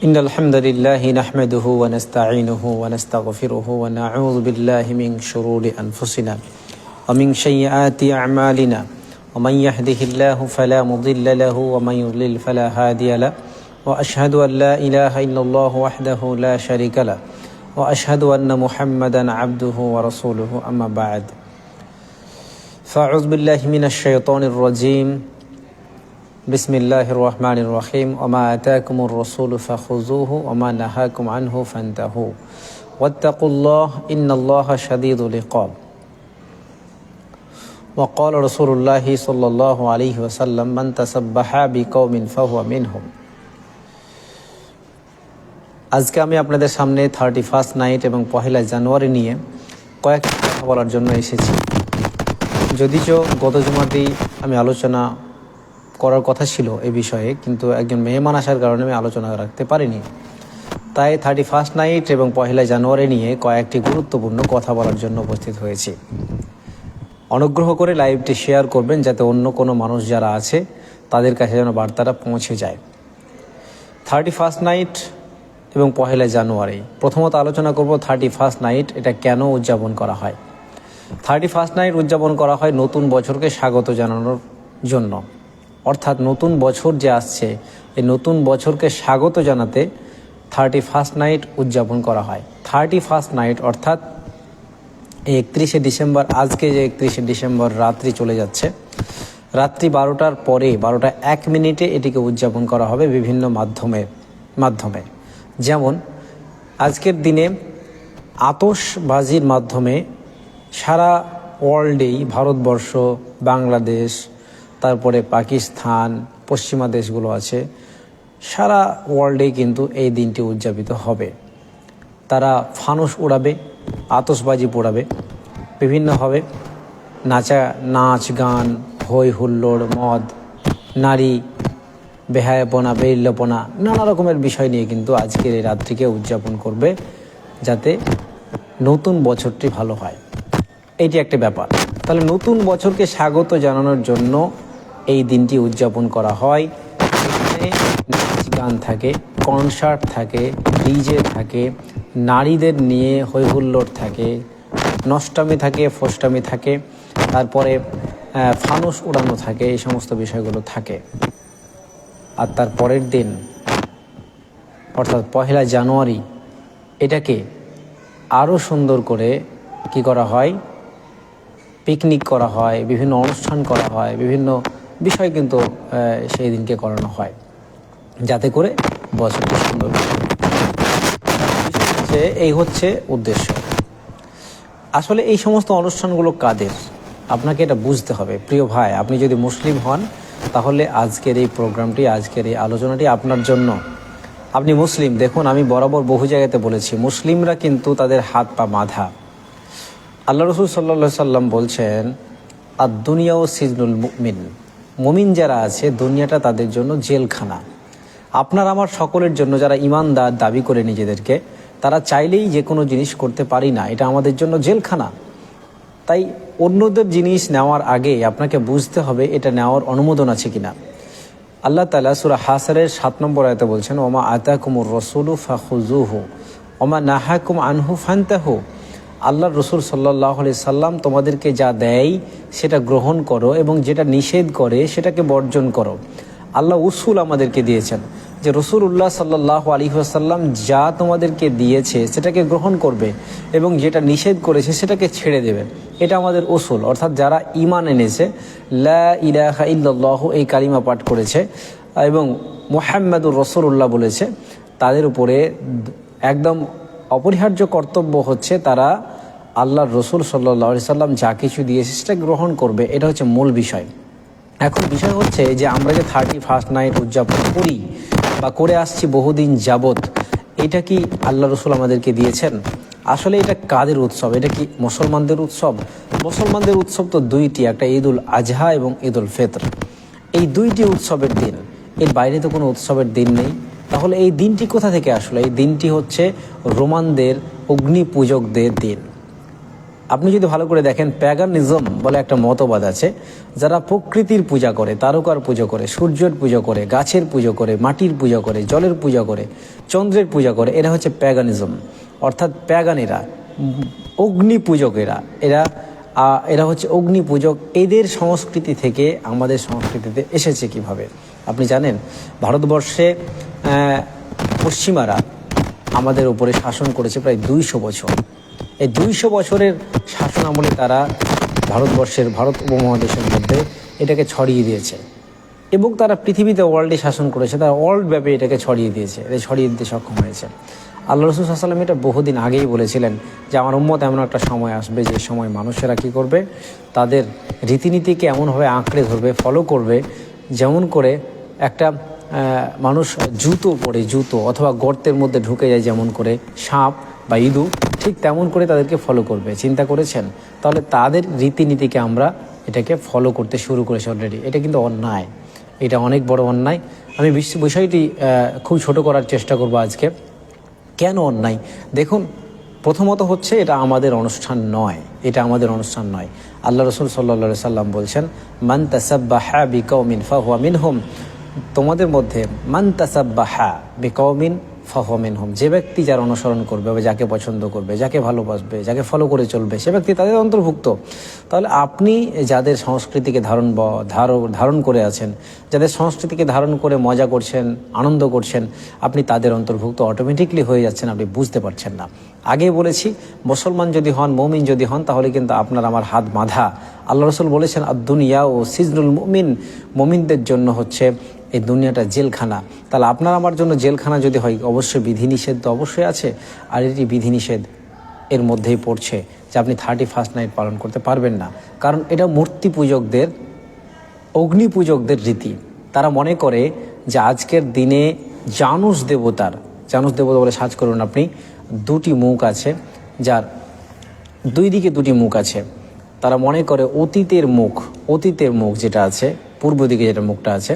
إن الحمد لله نحمده ونستعينه ونستغفره ونعوذ بالله من شرور أنفسنا ومن سيئات أعمالنا ومن يهده الله فلا مضل له ومن يضلل فلا هادي له وأشهد أن لا إله إلا الله وحده لا شريك له وأشهد أن محمدا عبده ورسوله أما بعد فأعوذ بالله من الشيطان الرجيم بسم الله الرحمن الرحيم وما آتاكم الرسول فخذوه وما نهاكم عنه فانتهوا واتقوا الله إن الله شديد العقاب وقال رسول الله صلى الله عليه وسلم من تسبح بقوم فهو منهم। আজকে আমি আপনাদের সামনে 31st নাইট এবং পহেলা জানুয়ারি নিয়ে কয়েকটা কথা বলার জন্য এসেছি। যদিও গত জুমাতেই আমি আলোচনা করার কথা ছিল এই বিষয়ে, কিন্তু একজন মেহমান আসার কারণে আমি আলোচনা রাখতে পারিনি। তাই 31st নাইট এবং পহেলা জানুয়ারি নিয়ে কয়েকটি গুরুত্বপূর্ণ কথা বলার জন্য উপস্থিত হয়েছি। অনুগ্রহ করে লাইভটি শেয়ার করবেন যাতে অন্য কোনো মানুষ যারা আছে তাদের কাছে যেন বার্তাটা পৌঁছে যায়। 31st নাইট এবং পহেলা জানুয়ারি, প্রথমত আলোচনা করব 31st নাইট এটা কেন উদযাপন করা হয়। 31st নাইট উদযাপন করা হয় নতুন বছরকে স্বাগত জানানোর জন্য, অর্থাৎ নতুন বছর যে আসছে এই নতুন বছরকে স্বাগত জানাতে 31st নাইট উদযাপন করা হয়। 31st নাইট অর্থাৎ 31শে ডিসেম্বর, আজকে যে 31শে ডিসেম্বর রাত্রি চলে যাচ্ছে, রাত্রি 12টার পরে 12টা 1 মিনিটে এটিকে উদযাপন করা হবে বিভিন্ন মাধ্যমে। যেমন আজকের দিনে আতশবাজির মাধ্যমে সারা ওয়ার্ল্ডেই, ভারতবর্ষ, বাংলাদেশ, তারপরে পাকিস্তান, পশ্চিমা দেশগুলো আছে, সারা ওয়ার্ল্ডেই কিন্তু এই দিনটি উদযাপিত হবে। তারা ফানুস উড়াবে, আতশবাজি পোড়াবে, বিভিন্নভাবে নাচ গান, হই হুল্লোড়, মদ, নারী, বেহায়াপনা, বেইল্লপনা, নানা রকমের বিষয় নিয়ে কিন্তু আজকের এই রাত্রিকে উদযাপন করবে যাতে নতুন বছরটি ভালো হয়। এইটি একটা ব্যাপার। তাহলে নতুন বছরকে স্বাগত জানানোর জন্য এই দিনটি উদযাপন করা হয়। এখানে নাচ গান থাকে, কনসার্ট থাকে, ডিজে থাকে, নারীদের নিয়ে হৈহুল্লোড় থাকে, নষ্টামি থাকে, ফষ্টামি থাকে, তারপরে ফানুস উড়ানো থাকে, এই সমস্ত বিষয়গুলো থাকে। আর তার পরের দিন অর্থাৎ পহেলা জানুয়ারি এটাকে আরও সুন্দর করে কি করা হয়, পিকনিক করা হয়, বিভিন্ন অনুষ্ঠান করা হয়, বিভিন্ন বিষয় কিন্তু সেই দিনকে করানো হয় যাতে করে বছরটি সুন্দর হচ্ছে। এই হচ্ছে উদ্দেশ্য। আসলে এই সমস্ত অনুষ্ঠানগুলো কাদের, আপনাকে এটা বুঝতে হবে। প্রিয় ভাই, আপনি যদি মুসলিম হন তাহলে আজকের এই প্রোগ্রামটি, আজকের এই আলোচনাটি আপনার জন্য। আপনি মুসলিম, দেখুন আমি বরাবর বহু জায়গাতে বলেছি, মুসলিমরা কিন্তু তাদের হাত পা বাঁধা। আল্লাহ রসুল সাল্লাল্লাহু আলাইহি সাল্লাম বলছেন, আর দুনিয়া ও সিজনুল মুমিন, মুমিন যারা আছে দুনিয়াটা তাদের জন্য জেলখানা। আপনার আমার সকলের জন্য, যারা ইমানদার দাবি করে নিজেদেরকে, তারা চাইলেই যে কোনো জিনিস করতে পারি না, এটা আমাদের জন্য জেলখানা। তাই অন্যদের জিনিস নেওয়ার আগে আপনাকে বুঝতে হবে এটা নেওয়ার অনুমোদন আছে কিনা। আল্লাহ তাআলা সূরা হাসরের 7 নম্বর আয়াতে বলছেন, ওমা আতাকুমুর রাসূলু ফাখুযুহু ওমা নাহাকুম আনহু ফান্তাহু। আল্লাহর রসুল সাল্লাল্লাহু আলাইহি সাল্লাম তোমাদেরকে যা দেয় সেটা গ্রহণ করো এবং যেটা নিষেধ করে সেটাকে বর্জন করো। আল্লাহ উসুল আমাদেরকে দিয়েছেন যে রাসূলুল্লাহ সাল্লাল্লাহু আলাইহি ওয়াসাল্লাম যা তোমাদেরকে দিয়েছে সেটাকে গ্রহণ করবে এবং যেটা নিষেধ করেছে সেটাকে ছেড়ে দেবে। এটা আমাদের উসুল। অর্থাৎ যারা ঈমান এনেছে, লা ইলাহা ইল্লাল্লাহু এই কালিমা পাঠ করেছে এবং মুহাম্মাদুর রাসূলুল্লাহ বলেছে, তাদের উপরে একদম অপরিহার্য কর্তব্য হচ্ছে তারা আল্লাহর রসুল সাল্লাল্লাহু আলাইহি সাল্লাম যা কিছু দিয়েছে সেটা গ্রহণ করবে। এটা হচ্ছে মূল বিষয়। এখন বিষয় হচ্ছে যে আমরা যে 31st নাইট উদযাপন করি বা করে আসছি বহুদিন যাবত, এটা কি আল্লাহ রসুল আমাদেরকে দিয়েছেন? আসলে এটা কাদের উৎসব? এটা কি মুসলমানদের উৎসব? মুসলমানদের উৎসব তো দুইটি, একটা ঈদুল আজহা এবং ঈদুল ফিতর। এই দুইটি উৎসবের দিন, এর বাইরে তো কোনো উৎসবের দিন নেই। তাহলে এই দিনটি কোথা থেকে আসলো? এই দিনটি হচ্ছে রোমানদের অগ্নি পূজকদের দিন। আপনি যদি ভালো করে দেখেন, প্যাগানিজম বলে একটা মতবাদ আছে, যারা প্রকৃতির পূজা করে, তারকার পুজো করে, সূর্যের পুজো করে, গাছের পুজো করে, মাটির পূজা করে, জলের পূজা করে, চন্দ্রের পূজা করে, এরা হচ্ছে প্যাগানিজম, অর্থাৎ প্যাগানেরা, অগ্নি পূজকেরা। এরা হচ্ছে অগ্নি পূজক। এদের সংস্কৃতি থেকে আমাদের সংস্কৃতিতে এসেছে কিভাবে আপনি জানেন? ভারতবর্ষে পশ্চিমারা আমাদের উপরে শাসন করেছে প্রায় 200 বছর। এই 200 বছরের শাসন আমলে তারা ভারত উপমহাদেশের মধ্যে এটাকে ছড়িয়ে দিয়েছে, এবং তারা পৃথিবীতে ওয়ার্ল্ডে শাসন করেছে, তারা ওয়ার্ল্ড ব্যাপী এটাকে ছড়িয়ে দিয়েছে, এটা ছড়িয়ে দিতে সক্ষম হয়েছে। আল্লাহ রাসূল সাল্লাল্লাহু আলাইহি ওয়াসাল্লাম এটা বহুদিন আগেই বলেছিলেন যে আমার উম্মত এমন একটা সময় আসবে যে সময় মানুষেরা কী করবে, তাদের রীতিনীতিকে এমনভাবে আঁকড়ে ধরবে, ফলো করবে, যেমন করে একটা মানুষ জুতো অথবা গর্তের মধ্যে ঢুকে যায় যেমন করে সাপ বা ইঁদুর, ঠিক তেমন করে তাদেরকে ফলো করবে। চিন্তা করেছেন? তাহলে তাদের রীতিনীতিকে আমরা এটাকে ফলো করতে শুরু করেছি অলরেডি। এটা কিন্তু অন্যায়, এটা অনেক বড় অন্যায়। আমি বিষয়টি খুব ছোট করার চেষ্টা করব আজকে। কেন অন্যায়? দেখুন, প্রথমত হচ্ছে এটা আমাদের অনুষ্ঠান নয়, আল্লাহ রাসূল সাল্লাল্লাহু আলাইহি সাল্লাম বলছেন, মান তাসাব্বাহা বিকাউমিন ফাহুয়া মিনহুম। তোমাদের মধ্যে মান তাসাব্বাহা বিকাউমিন ফাহুয়া মিনহুম, যে ব্যক্তি যার অনুসরণ করবে বা যাকে পছন্দ করবে, যাকে ভালোবাসবে, যাকে ফলো করে চলবে, সে ব্যক্তি তাদের অন্তর্ভুক্ত। তাহলে আপনি যাদের সংস্কৃতিকে ধারণ করে আছেন, যাদের সংস্কৃতিকে ধারণ করে মজা করছেন, আনন্দ করছেন, আপনি তাদের অন্তর্ভুক্ত অটোমেটিকলি হয়ে যাচ্ছেন, আপনি বুঝতে পারছেন না। আগে বলেছি, মুসলমান যদি হন, মুমিন যদি হন, তাহলে কিন্তু আপনার আমার হাত বাঁধা। আল্লাহ রাসূল বলেছেন, আদ-দুনিয়া ও সিজনুল মুমিন, মুমিনদের জন্য হচ্ছে এই দুনিয়াটা জেলখানা। তাহলে আপনার আমার জন্য জেলখানা যদি হয়, অবশ্যই বিধিনিষেধ তো অবশ্যই আছে, আর এটি বিধিনিষেধ এর মধ্যেই পড়ছে যে আপনি 31st নাইট পালন করতে পারবেন না, কারণ এটা মূর্তি পূজকদের, অগ্নি পূজকদের রীতি। তারা মনে করে যে আজকের দিনে জানুস দেবতা বলে সার্চ করুন আপনি, 2টি মুখ আছে, যার 2 দিকে 2টি মুখ আছে। তারা মনে করে অতীতের মুখ যেটা আছে, পূর্ব দিকে যেটা মুখটা আছে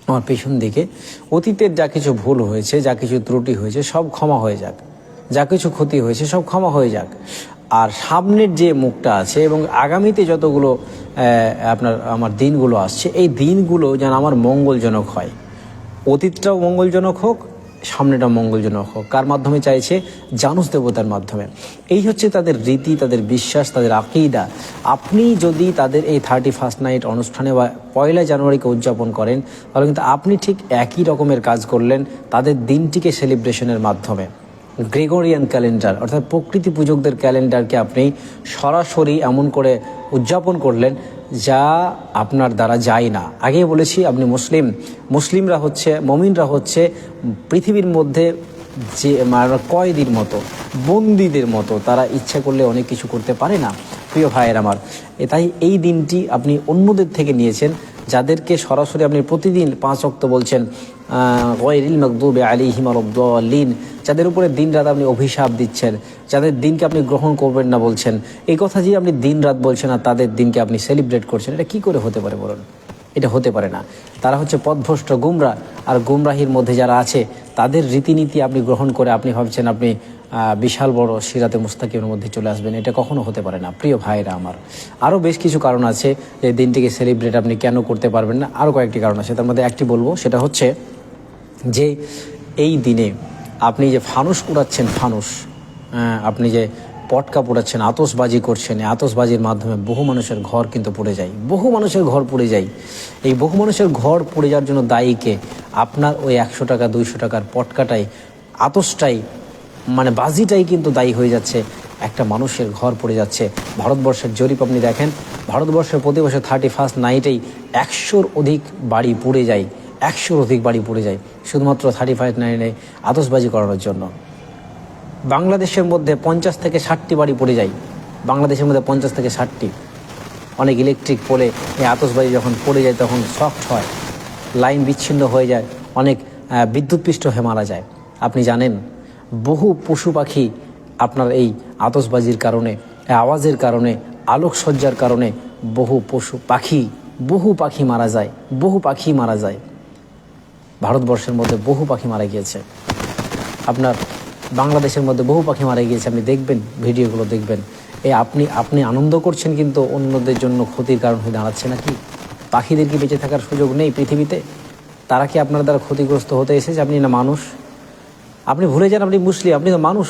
আমার পেছন দিকে, অতীতের যা কিছু ভুল হয়েছে, যা কিছু ত্রুটি হয়েছে সব ক্ষমা হয়ে যাক, যা কিছু ক্ষতি হয়েছে সব ক্ষমা হয়ে যাক। আর সামনের যে মুখটা আছে এবং আগামীতে যতগুলো আমার দিনগুলো আসছে, এই দিনগুলো যেন আমার মঙ্গলজনক হয়। অতীতটাও মঙ্গলজনক হোক, সামনেটা মঙ্গলজনক হোক। কার মাধ্যমে চাইছে? জানুস দেবতার মাধ্যমে। এই হচ্ছে তাদের রীতি, তাদের বিশ্বাস, তাদের আকীদা। আপনি যদি তাদের এই 31st নাইট অনুষ্ঠানে বা 1 জানুয়ারিকে উদযাপন করেন, তাহলে কিন্তু আপনি ঠিক একই রকমের কাজ করলেন তাদের দিনটিকে সেলিব্রেশনের মাধ্যমে। গ্রেগরিয়ান ক্যালেন্ডার অর্থাৎ প্রকৃতি পূজকদের ক্যালেন্ডারকে আপনি সরাসরি এমন করে উদযাপন করলেন যা আপনার দ্বারা যায় না। আগেই বলেছি, আপনি মুসলিমরা হচ্ছে, মুমিনরা হচ্ছে পৃথিবীর মধ্যে যে কয়েদির মতো, বন্দীদের মতো, তারা ইচ্ছা করলে অনেক কিছু করতে পারে না। প্রিয় ভাইয়ের আমার, তাই এই দিনটি আপনি অন্যদের থেকে নিয়েছেন, যাদেরকে সরাসরি আপনি প্রতিদিন 5 ওয়াক্ত বলছেন গায়রিল মাগদুবি আলাইহিম ওয়ালাদ-দাল্লিন, যাদের উপরে দিনরাত আপনি অভিশাপ দিচ্ছেন, যাদের দিনকে আপনি গ্রহণ করবেন না বলছেন, এই কথা যে আপনি দিনরাত বলছেন আর তাদের দিনকে আপনি সেলিব্রেট করছেন, এটা কি করে হতে পারে বলুন? এটা হতে পারে না। তারা হচ্ছে পথভ্রষ্ট, গুমরা, আর গুমরাহির মধ্যে যারা আছে তাদের রীতিনীতি আপনি গ্রহণ করে আপনি ভাবছেন আপনি বিশাল বড় সিরাতে মুস্তাকিমের মধ্যে চলে আসবেন। এটা কখনো হতে পারে না। প্রিয় ভাইরা আমার, আরও বেশ কিছু কারণ আছে যে দিনটিকে সেলিব্রেট আপনি কেন করতে পারবেন না। আরও কয়েকটি কারণ আছে, তার মধ্যে একটি বলবো, সেটা হচ্ছে যে এই দিনে আপনি যে ফানুস উড়াচ্ছেন, আপনি যে পটকা পোড়াচ্ছেন, আতশবাজি করছেন, এই আতশবাজির মাধ্যমে বহু মানুষের ঘর কিন্তু পুড়ে যায়, এই বহু মানুষের ঘর পুড়ে যাওয়ার জন্য দায়ীকে আপনার ওই 100 টাকা 200 টাকার পটকাটাই, আতশটাই, বাজিটাই কিন্তু দায়ী হয়ে যাচ্ছে, একটা মানুষের ঘর পড়ে যাচ্ছে। ভারতবর্ষের জরিপ আপনি দেখেন, ভারতবর্ষের প্রতি বছর 31st নাইটেই 100-র অধিক বাড়ি পুড়ে যায়, শুধুমাত্র 31st নাইটে আতশবাজি করানোর জন্য। বাংলাদেশের মধ্যে 50 থেকে 60টি বাড়ি পড়ে যায়, অনেক ইলেকট্রিক পোলে এই আতশবাজি যখন পড়ে যায় তখন শক্ট হয়, লাইন বিচ্ছিন্ন হয়ে যায়, অনেক বিদ্যুৎপৃষ্ট হয়ে মারা যায়। আপনি জানেন, বহু পশু পাখি আপনার এই আতশবাজির কারণে, আওয়াজের কারণে, আলোকসজ্জার কারণে বহু পাখি মারা যায়। ভারতবর্ষের মধ্যে বহু পাখি মারা গিয়েছে, আপনার বাংলাদেশের মধ্যে বহু পাখি মারা গিয়েছে। আপনি দেখবেন, ভিডিওগুলো দেখবেন, এই আপনি আপনি আনন্দ করছেন কিন্তু অন্যদের জন্য ক্ষতির কারণ হয়ে দাঁড়াচ্ছে নাকি? পাখিদের কি বেঁচে থাকার সুযোগ নেই পৃথিবীতে? তারা কি আপনার দ্বারা ক্ষতিগ্রস্ত হতে এসেছে? আপনি না মানুষ? আপনি ভুলে যান আপনি মুসলিম, আপনি তো মানুষ।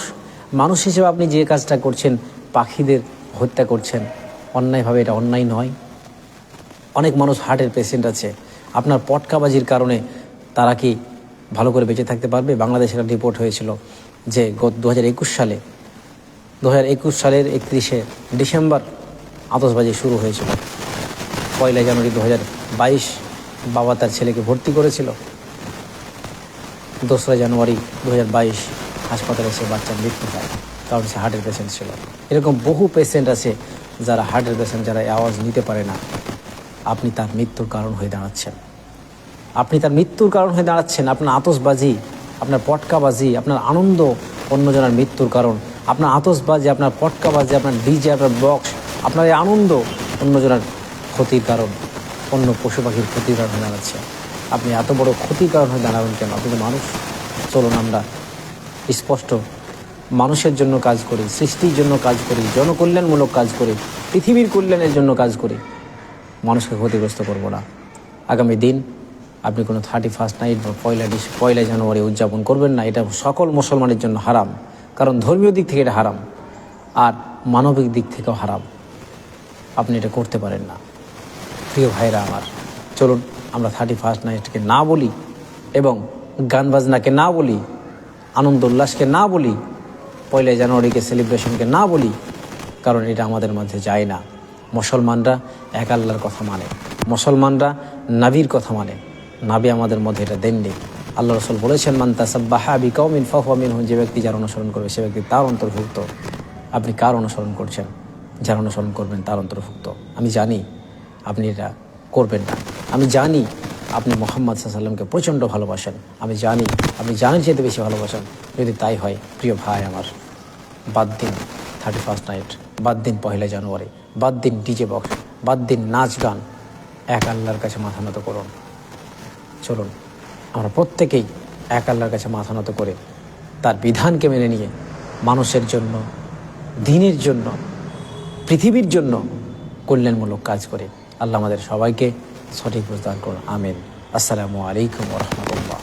মানুষ হিসেবে আপনি যে কাজটা করছেন, পাখিদের হত্যা করছেন অন্যায়ভাবে, এটা অন্যায় নয়? অনেক মানুষ হার্টের পেশেন্ট আছে, আপনার পটকাবাজির কারণে তারা কি ভালো করে বেঁচে থাকতে পারবে? বাংলাদেশের একটা রিপোর্ট হয়েছিল যে গত 2021 সালের 31শে ডিসেম্বর আতশবাজি শুরু হয়েছিল। 1 জানুয়ারি 2022 বাবা তার ছেলেকে ভর্তি করেছিল। 2 জানুয়ারি 2022 হাসপাতালে সে বাচ্চার মৃত্যু হয়, কারণ সে হার্টের পেশেন্ট ছিল। এরকম বহু পেশেন্ট আছে যারা হার্টের পেশেন্ট, যারা আওয়াজ নিতে পারে না। আপনি তার মৃত্যুর কারণ হয়ে দাঁড়াচ্ছেন। আপনার আতশবাজি, আপনার পটকাবাজি, আপনার আনন্দ অন্যজনের মৃত্যুর কারণ। আপনার আতশবাজি, আপনার পটকাবাজি, আপনার ডিজে, আপনার বক্স, আপনার এই আনন্দ অন্যজনের ক্ষতির কারণ, অন্য পশু পাখির ক্ষতির কারণ হয়ে দাঁড়াচ্ছে। আপনি এত বড় ক্ষতির কারণ হয়ে দাঁড়াবেন কেন? আপনি তো মানুষ। চলুন আমরা স্পষ্ট মানুষের জন্য কাজ করি, সৃষ্টির জন্য কাজ করি, জনকল্যাণমূলক কাজ করি, পৃথিবীর কল্যাণের জন্য কাজ করি, মানুষকে ক্ষতিগ্রস্ত করব না। আগামী দিন আপনি কোনো 31st নাইট বা 1 জানুয়ারি উদযাপন করবেন না। এটা সকল মুসলমানের জন্য হারাম, কারণ ধর্মীয় দিক থেকে এটা হারাম, আর মানবিক দিক থেকেও হারাম। আপনি এটা করতে পারেন না। প্রিয় ভাইরা আমার, চলুন আমরা 31st নাইটকে না বলি, এবং গান বাজনাকে না বলি, আনন্দ উল্লাসকে না বলি, 1 জানুয়ারিকে সেলিব্রেশনকে না বলি, কারণ এটা আমাদের মধ্যে যায় না। মুসলমানরা এক আল্লাহর কথা মানে, মুসলমানরা নাবির কথা মানে। নাবি আমাদের মধ্যে এটা দেননি। আল্লাহ রাসূল বলেছেন, মান তাসাব্বাহা বিকাউমিন ফাহুয়া মিনহুম, যে ব্যক্তি যার অনুসরণ করবে সে ব্যক্তি তার অন্তর্ভুক্ত। আপনি কার অনুসরণ করছেন? যার অনুসরণ করবেন তার অন্তর্ভুক্ত। আমি জানি আপনি এটা করবেন না। আমি জানি আপনি মুহাম্মদ সাল্লাল্লাহু আলাইহি ওয়াসাল্লামকে প্রচণ্ড ভালোবাসেন। আমি জানি আপনি জানেন যেতে বেশি ভালোবাসেন। যদি তাই হয়, প্রিয় ভাই আমার, বাদ দিন 31st নাইট, বাদ দিন 1 জানুয়ারি, বাদ দিন ডিজে বক্স, বাদ দিন নাচ গান। এক আল্লাহর কাছে মাথা নত করুন। চলুন আমরা প্রত্যেকেই এক আল্লাহর কাছে মাথা নত করে তার বিধানকে মেনে নিয়ে মানুষের জন্য, দিনের জন্য, পৃথিবীর জন্য কল্যাণমূলক কাজ করে। আল্লাহ আমাদের সবাইকে সঠিক বুঝ দান করুন। আমিন। আসসালামু আলাইকুম ওয়া রাহমাতুল্লাহ।